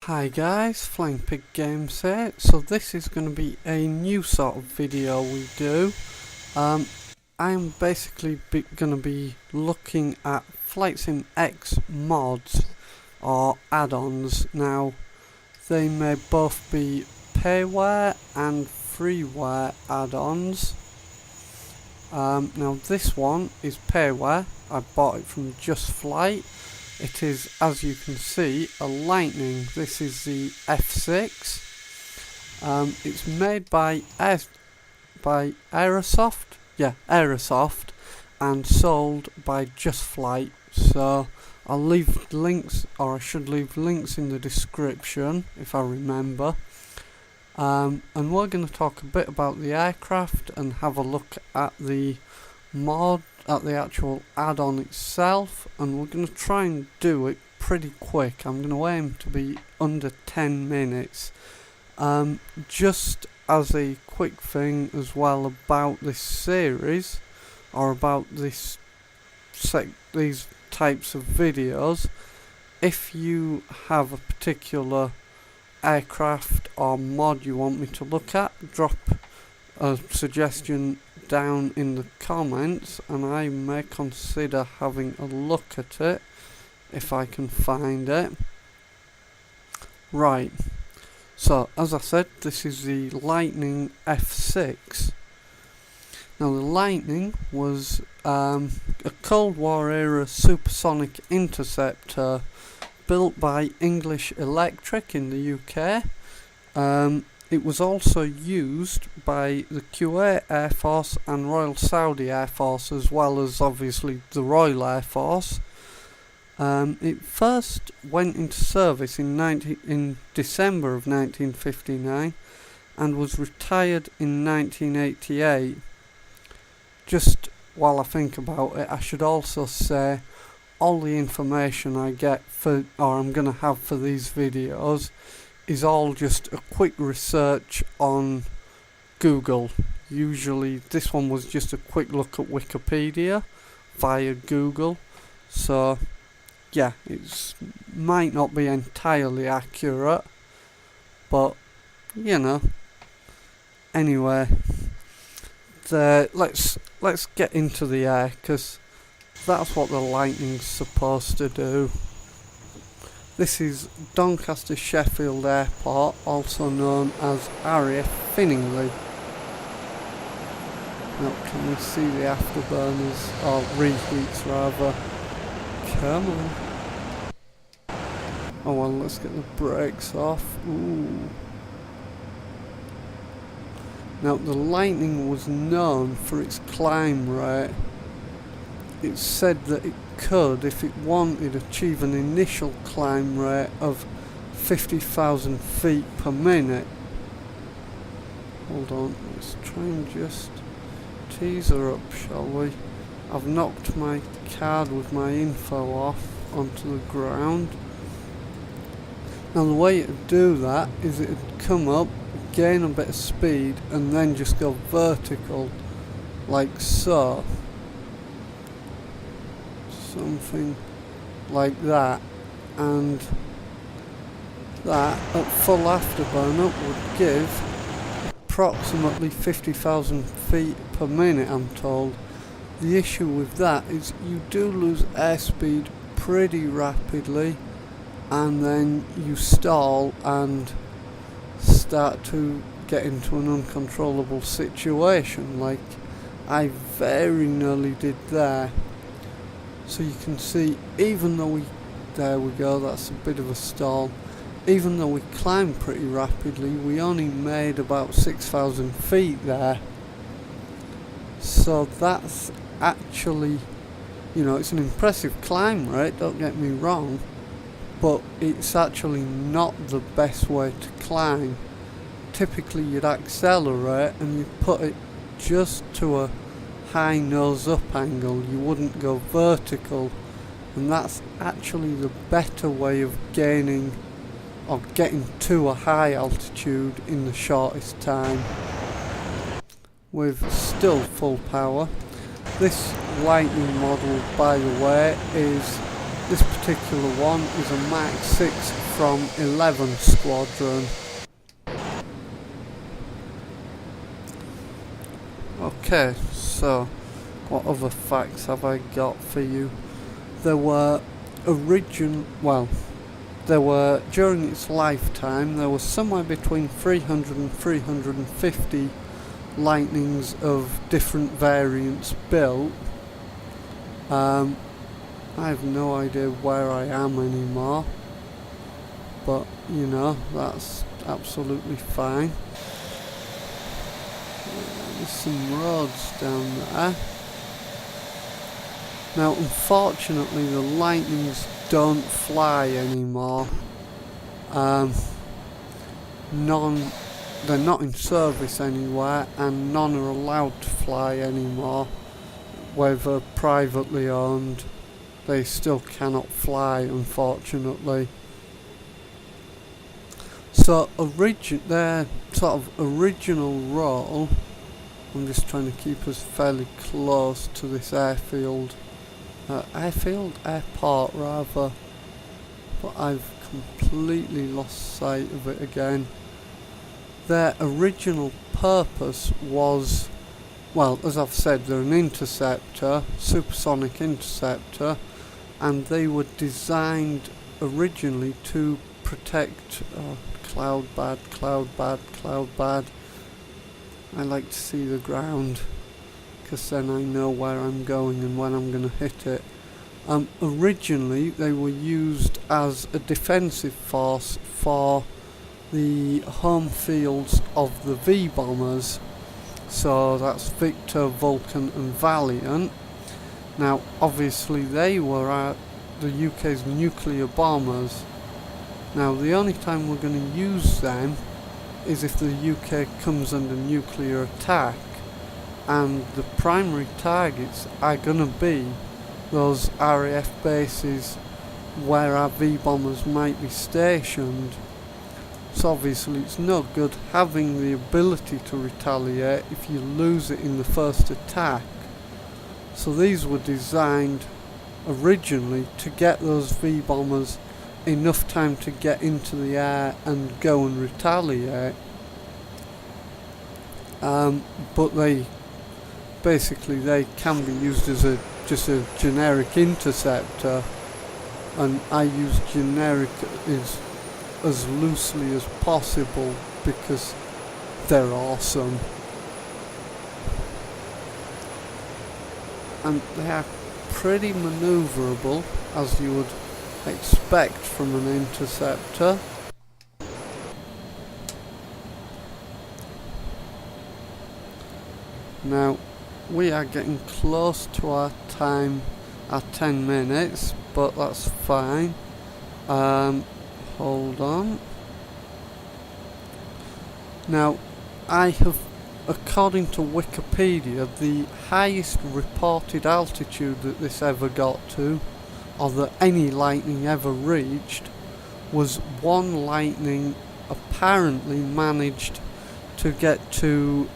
Hi guys, Flying Pig Games here. So this is going to be a new sort of video we do. I'm basically going to be looking at FSX mods or add-ons. Now they may both be payware and freeware add-ons. Now this one is payware. I bought it from Just Flight. It is, as you can see, a Lightning. This is the FSX. It's made by Aerosoft, and sold by Just Flight. So I'll leave links, or I should leave links in the description if I remember. And we're going to talk a bit about the aircraft and have a look at the mod, at the actual add-on itself, and we're going to try and do it pretty quick. I'm going to aim to be under 10 minutes. Just as a quick thing as well about this series, or about these types of videos, if you have a particular aircraft or mod you want me to look at, drop a suggestion down in the comments and I may consider having a look at it if I can find it. Right, so as I said, this is the Lightning F6. Now the Lightning was a Cold War era supersonic interceptor built by English Electric in the UK. It was also used by the Kuwait Air Force and Royal Saudi Air Force, as well as obviously the Royal Air Force. It first went into service in December of 1959 and was retired in 1988. Just while I think about it, I should also say all the information I get for, or I'm going to have for these videos, is all just a quick research on Google. Usually this one was just a quick look at Wikipedia via Google, so yeah, it might not be entirely accurate, but you know. Anyway, let's get into the air, because that's what the Lightning's supposed to do. This is Doncaster Sheffield Airport, also known as RAF Finningley. Now, can we see the afterburners, or reheats rather? Come on. Oh well, let's get the brakes off. Ooh. Now, the Lightning was known for its climb rate. It's said that it could, if it wanted, achieve an initial climb rate of 50,000 feet per minute. Hold on, let's try and just tease her up, shall we? I've knocked my card with my info off onto the ground. Now the way it'd do that is it'd come up, gain a bit of speed, and then just go vertical, like so. Something like that, and that at full afterburner would give approximately 50,000 feet per minute, I'm told. The issue with that is you do lose airspeed pretty rapidly, and then you stall and start to get into an uncontrollable situation, like I very nearly did there. So you can see, even though there we go, that's a bit of a stall. Even though we climbed pretty rapidly, we only made about 6,000 feet there. So that's actually, you know, it's an impressive climb rate, don't get me wrong, but it's actually not the best way to climb. Typically you'd accelerate and you'd put it just to a high nose up angle, you wouldn't go vertical, and that's actually the better way of gaining or getting to a high altitude in the shortest time with still full power. This Lightning model, by the way, this particular one is a Mach 6 from 11 Squadron. Okay, so what other facts have I got for you? There were during its lifetime, there was somewhere between 300 and 350 Lightnings of different variants built. I have no idea where I am anymore, but you know, that's absolutely fine. There's some roads down there. Now, unfortunately, the Lightnings don't fly anymore. They're not in service anywhere, and none are allowed to fly anymore. Whether privately owned, they still cannot fly, unfortunately. So, their sort of original role, I'm just trying to keep us fairly close to this airport rather, but I've completely lost sight of it again. Their original purpose was, well, as I've said, they're an interceptor, supersonic interceptor, and they were designed originally to protect cloud bad. I like to see the ground, because then I know where I'm going and when I'm going to hit it. Originally they were used as a defensive force for the home fields of the V-bombers, so that's Victor, Vulcan and Valiant. Now obviously they were the UK's nuclear bombers. Now the only time we're going to use them is if the UK comes under nuclear attack, and the primary targets are going to be those RAF bases where our V-bombers might be stationed. So obviously it's no good having the ability to retaliate if you lose it in the first attack. So these were designed originally to get those V-bombers enough time to get into the air and go and retaliate. But they can be used as just a generic interceptor, and I use generic as loosely as possible because they're awesome, and they are pretty maneuverable, as you would expect from an interceptor. Now we are getting close to our time at 10 minutes, but that's fine. Hold on. Now I have, according to Wikipedia, the highest reported altitude that this ever got to, or that any Lightning ever reached, was one Lightning apparently managed to get to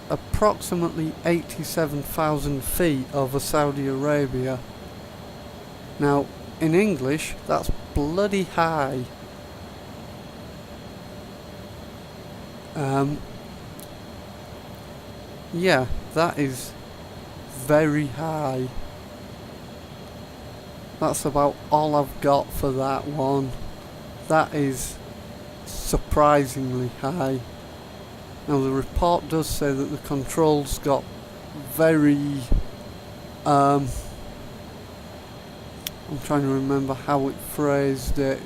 approximately 87,000 feet over Saudi Arabia. Now in English that's bloody high. Yeah, that is very high. That's about all I've got for that one. That is surprisingly high. Now the report does say that the controls got very I'm trying to remember how it phrased it.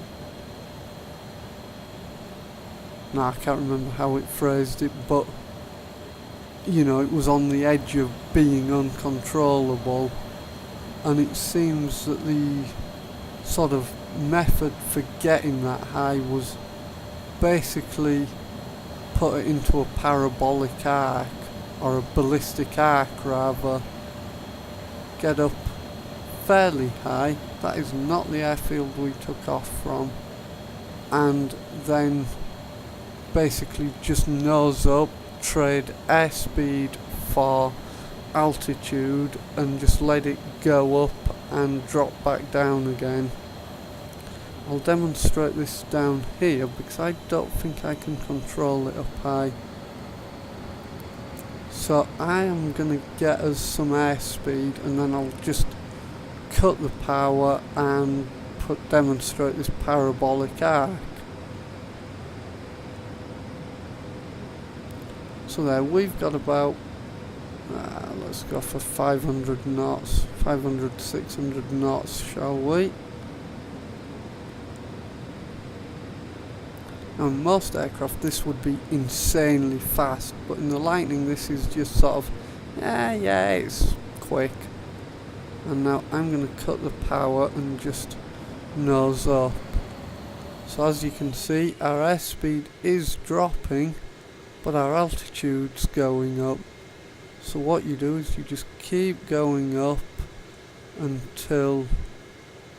No, I can't remember how it phrased it, but you know, it was on the edge of being uncontrollable, and it seems that the sort of method for getting that high was basically put it into a parabolic arc, or a ballistic arc rather, get up fairly high. That is not the airfield we took off from, and then basically just nose up, trade airspeed for altitude, and just let it go up and drop back down again. I'll demonstrate this down here because I don't think I can control it up high. So I am going to get us some airspeed, and then I'll just cut the power and demonstrate this parabolic arc. So there, we've got about, let's go for 500 knots, 500, 600 knots, shall we? Now in most aircraft this would be insanely fast, but in the Lightning this is just sort of, yeah, it's quick. And now I'm going to cut the power and just nose up. So as you can see, our airspeed is dropping, but our altitude's going up. So what you do is you just keep going up until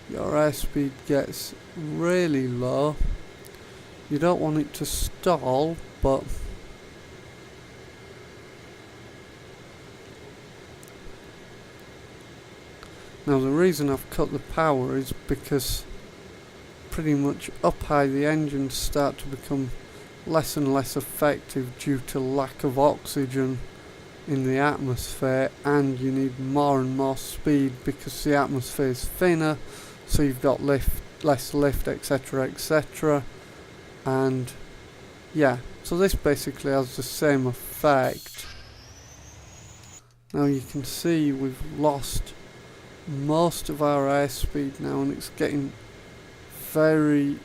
your airspeed gets really low. You don't want it to stall, but now the reason I've cut the power is because pretty much up high the engines start to become less and less effective due to lack of oxygen in the atmosphere, and you need more and more speed because the atmosphere is thinner, so you've got less lift, etc, etc. And yeah, so this basically has the same effect. Now you can see we've lost most of our airspeed now, and it's getting very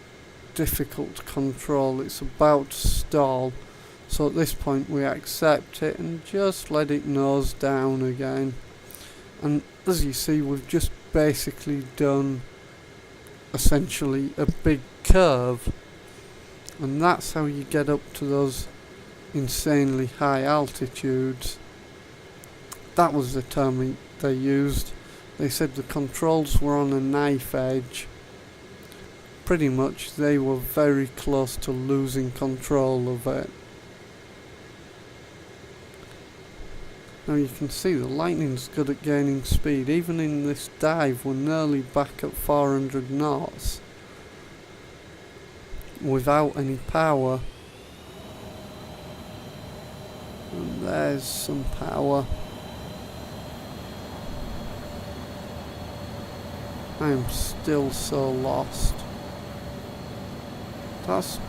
difficult to control. It's about to stall, so at this point we accept it and just let it nose down again. And as you see, we've just basically done essentially a big curve, and that's how you get up to those insanely high altitudes. That was the term they used. They said the controls were on a knife edge. Pretty much they were very close to losing control of it. Now you can see the Lightning's good at gaining speed. Even in this dive we're nearly back at 400 knots without any power. And there's some power. I am still so lost. That's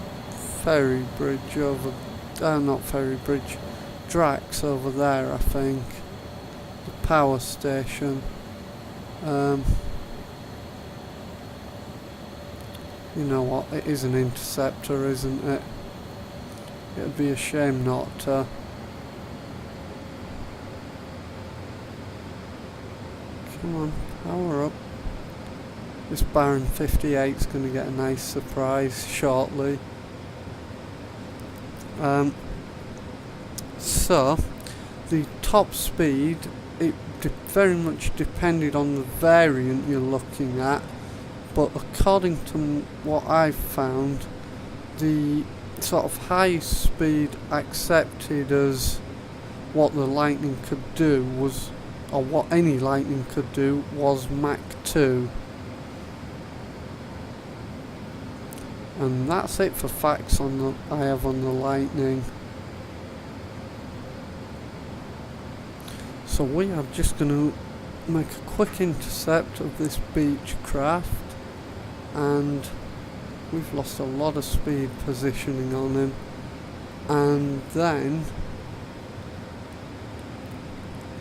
ferry bridge over, not ferry bridge, Drax over there I think. The power station. You know what, it is an interceptor, isn't it? It'd be a shame not to. Come on, power up. This Baron 58 is going to get a nice surprise shortly. So, the top speed, it very much depended on the variant you're looking at, but according to what I've found, the sort of highest speed accepted as what the Lightning could do was, or what any Lightning could do, was Mach 2. And that's it for facts on I have on the Lightning. So we are just going to make a quick intercept of this Beechcraft, and we've lost a lot of speed positioning on him, and then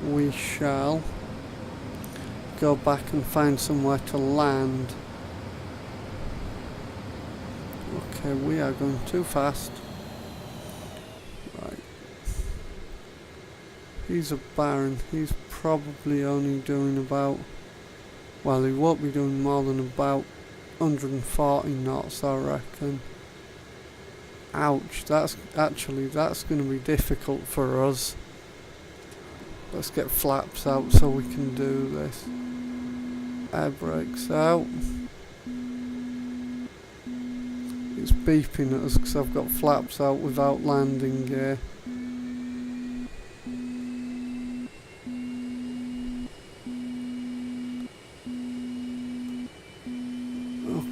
we shall go back and find somewhere to land. Okay, we are going too fast. Right. He's a Baron. He's probably only doing about, well, he won't be doing more than about 140 knots, I reckon. Ouch, that's going to be difficult for us. Let's get flaps out so we can do this. Air brakes out. It's beeping at us because I've got flaps out without landing gear.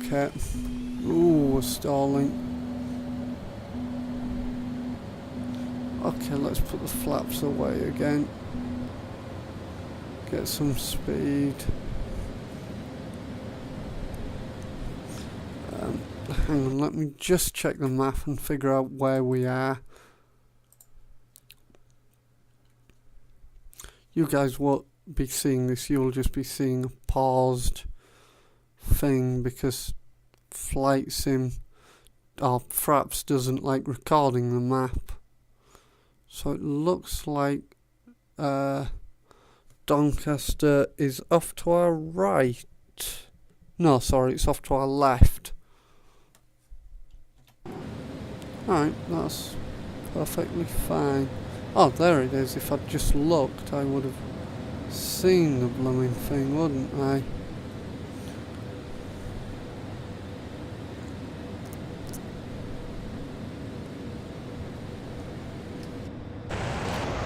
Okay. stalling. Okay, let's put the flaps away again. Get some speed. Hang on, let me just check the map and figure out where we are. You guys won't be seeing this, you'll just be seeing a paused thing because Flight Sim or Fraps doesn't like recording the map. So it looks like Doncaster is off to our right. No, sorry, it's off to our left. Alright, that's perfectly fine. Oh, there it is. If I'd just looked, I would have seen the blooming thing, wouldn't I?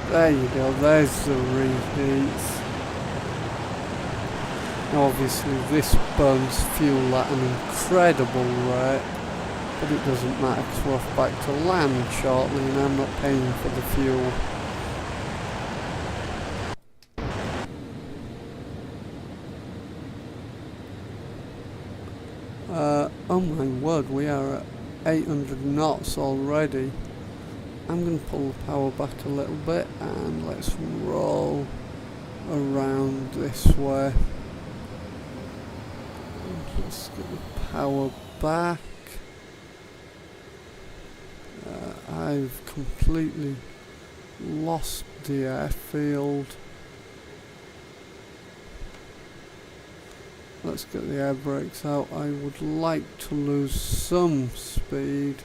There you go, there's the reheats. Now obviously this burns fuel at an incredible rate, but it doesn't matter because we're off back to land shortly and I'm not paying for the fuel. Oh my word, we are at 800 knots already. I'm going to pull the power back a little bit and let's roll around this way. Let's get the power back. I've completely lost the airfield. Let's get the air brakes out. I would like to lose some speed.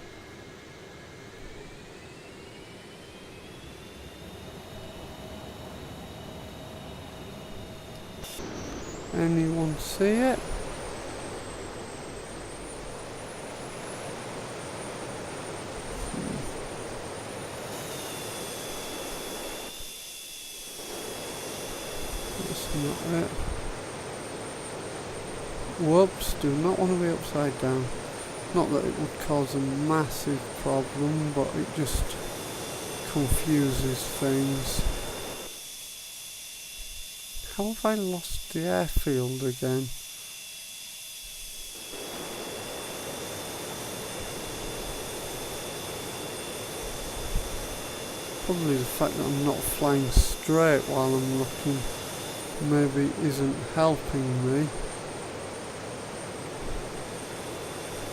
Anyone see it? That's not it. Whoops, do not want to be upside down. Not that it would cause a massive problem, but it just confuses things. How have I lost the airfield again? Probably the fact that I'm not flying straight while I'm looking maybe isn't helping me.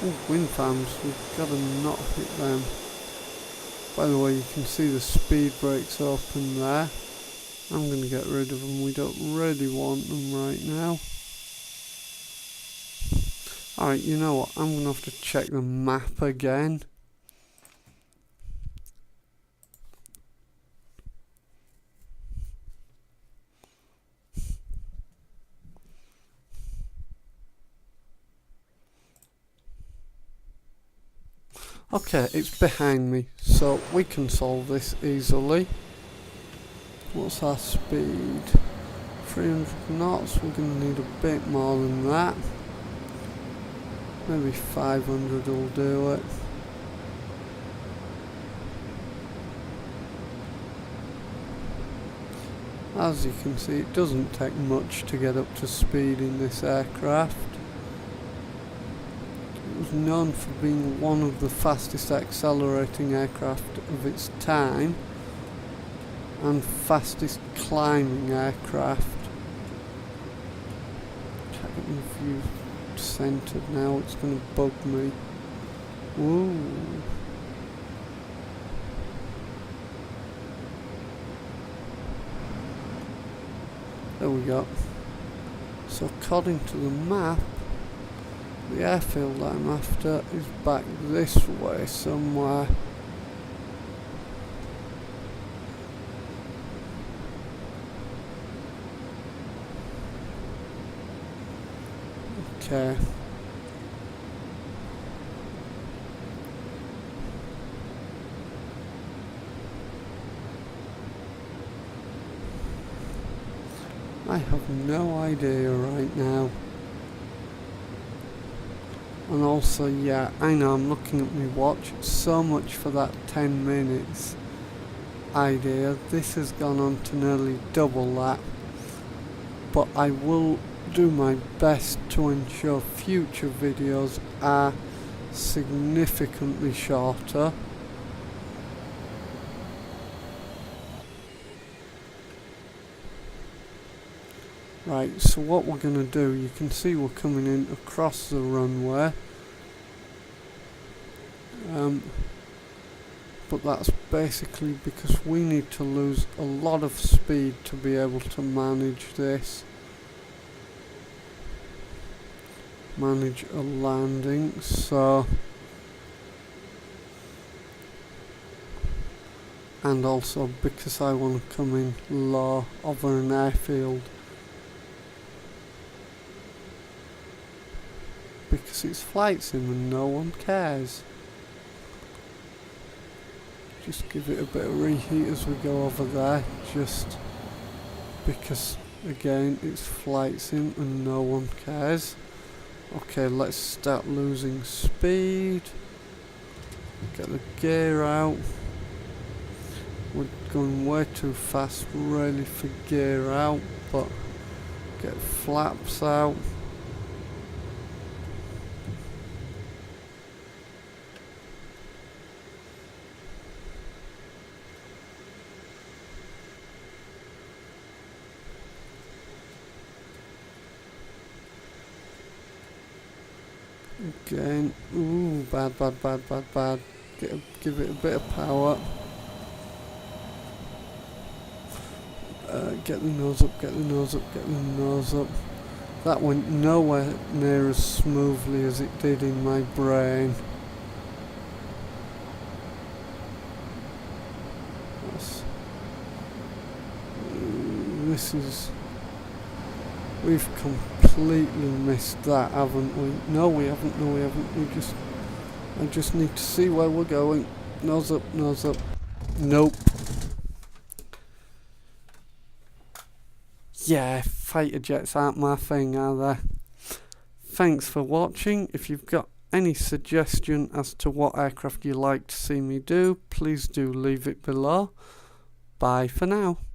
Oh, wind farms, we've got to not hit them. By the way, you can see the speed brakes open there. I'm going to get rid of them, we don't really want them right now. Alright, you know what, I'm going to have to check the map again. Okay, it's behind me, so we can solve this easily. What's our speed? 300 knots, we're going to need a bit more than that. Maybe 500 will do it. As you can see, it doesn't take much to get up to speed in this aircraft. It was known for being one of the fastest accelerating aircraft of its time and fastest climbing aircraft. Checking if you've centered now, it's going to bug me. Ooh. There we go. So according to the map, the airfield that I'm after is back this way somewhere. Okay. I have no idea right now. And also, yeah, I know I'm looking at my watch, so much for that 10 minutes idea. This has gone on to nearly double that, but I will do my best to ensure future videos are significantly shorter. Right, so what we're going to do, you can see we're coming in across the runway, but that's basically because we need to lose a lot of speed to be able to manage this, manage a landing. So, and also because I want to come in low over an airfield, because it's flight sim and no one cares. Just give it a bit of reheat as we go over there, just because again it's flight sim and no one cares. Okay, let's start losing speed. Get the gear out. We're going way too fast really for gear out, but get flaps out. Again, ooh, bad. Give it a bit of power. Get the nose up, get the nose up, get the nose up. That went nowhere near as smoothly as it did in my brain. This is... We've completely missed that, haven't we? No, we haven't. I just need to see where we're going. Nose up, nose up. Nope. Yeah, fighter jets aren't my thing, are they? Thanks for watching. If you've got any suggestion as to what aircraft you'd like to see me do, please do leave it below. Bye for now.